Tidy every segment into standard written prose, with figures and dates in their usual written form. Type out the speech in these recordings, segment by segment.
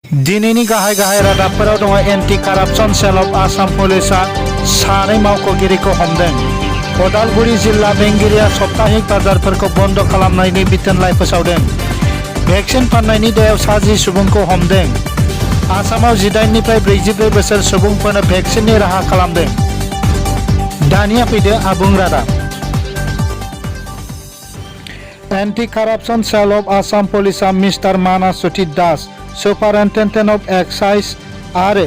दिनैनि गाहाय रादाबफोराव दङ anti corruption cell of Assam पुलिसआ सानै मावख'गिरिखौ हमदों। उदालगुरि जिल्ला बेंगिरिया सप्ताहिक बाजारफोरखौ बन्द खालामनायनि बिथोनलाइ फोसावदों। भेक्सिन फाननायनि दायाव 10 सुबुंखौ हमदों। आसामाव 18 निफ्राय 44 बोसोर सुबुंफोरनो भेक्सिननि राहा खालामदों। दानिया फैदो आबुं रादाब। Anti corruption cell of Assam पुलिसआ mister Manasuti Das, superintendent of excise आरो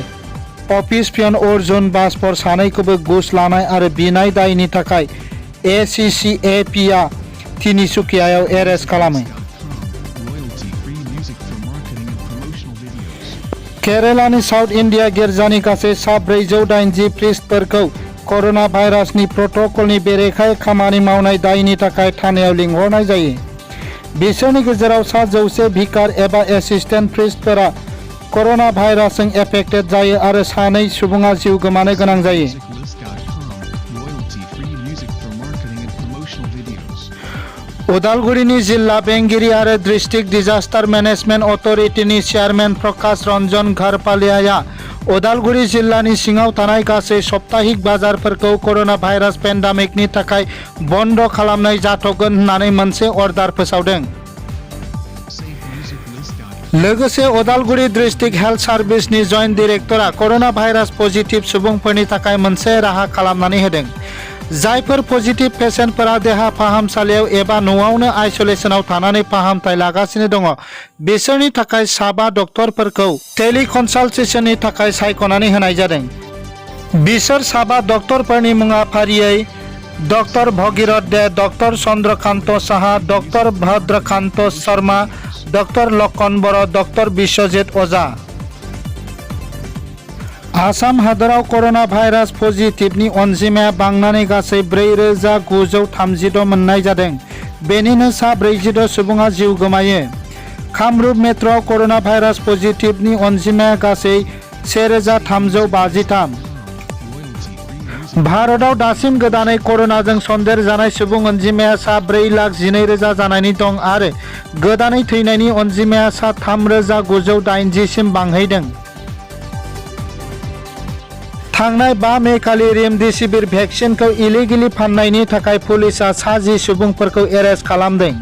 अफिस पियन अर्जुन बाजपर सानैखौबो घुस लानाय आरो बिनाय दायनि थाखाय ACCAPआ तिनिसुकियायाव एरेस्ट खालामो। केरेलानि साउथ इन्डिया गिर्जानि गासै 480 प्रिस्टफोरखौ कर'ना भाइरासनि प्रट'कलनि बेरेखायै खामानि मावनाय दायनि थाखाय थानायाव लिंहरनाय जायो। बिसोरनि गेजेराव 100 भिकार एबा एसिस्टेन्ट प्रिस्टफोरा कर'ना भाइरासजों एफेक्टेड जायो आरो 2 सुबुङा जिउ गोमानो गोनां जायो। उदालगुरिनि जिल्ला बेंगिरि आरो डिस्ट्रिक्ट डिजास्टार मेनेजमेन्ट अथरिटिनि चेयारमेन प्रकाश रन्जन घरपालियाया उदालगुरि जिल्लानि सिङाव थानाय गासै सप्ताहिक बाजारफोरखौ कर'ना भाइरास पेन्डेमिकनि थाखाय बन्द खालामनाय जाथ'गोन होननानै मोनसे अर्डार फोसावदों। लोगोसे उदालगुरि डिस्ट्रिक्ट हेल्थ सार्भिसनि जइन्ट डिरेक्टरा कर'ना भाइरास पजिटिभ सुबुंफोरनि थाखाय मोनसे राहा खालामनानै होदों। जायफोर पजिटिभ पेसेन्टफोरा देहा फाहामसालियाव एबा न'आवनो आइसोलेसनाव थानानै फाहामथाय लागासिनो दङ, बिसोरनि थाखाय 7 डक्टरफोरखौ टेलिकनसाल्टेसननि थाखाय सायख'नानै होनाय जादों। बिसोर 7 डक्टरफोरनि मुङा फारियै डक्टर भगीरथ दे, डक्टर चन्द्रकान्त साहा, डक्टर भद्रकान्त शर्मा, डक्टर लक्ष्मण बर', डक्टर बिश्वजित अजा। आसाम हादराव कर'ना भाइरास पजिटिभनि अनजिमाया बांनानै गासै 4936 मोननाय जादों। बेनिनो 46 सुबुङा जिउ गोमायो। कामरुप मेट्र'आव कर'ना भाइरास पजिटिभनि अनजिमाया गासै 1353। भारतआव दासिम गोदानै कर'नाजों सन्देरजानाय सुबुं अनजिमाया 4,12,000 जानानै दं आरो गोदानै थैनायनि अनजिमाया 3,980 सिम बांहैदों। थांनाय 5 मे खालि रेमडेसिविर भेक्सिनखौ इलिगेलि फाननायनि थाखाय पुलिसआ 10 सुबुंफोरखौ एरेस्ट खालामदों।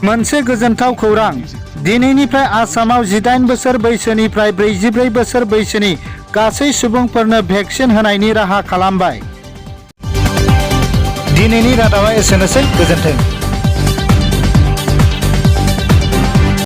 मोनसे गोजोनथाव खौरां, दिनैनिफ्राय आसामाव 18 बोसोर बैसोनिफ्राय 44 बोसोर बैसोनि गासै सुबुंफोरनो भेक्सिन होनायनि राहा खालामबाय। दिनैनि रादाबा एसेनोसै, गोजोन्थों।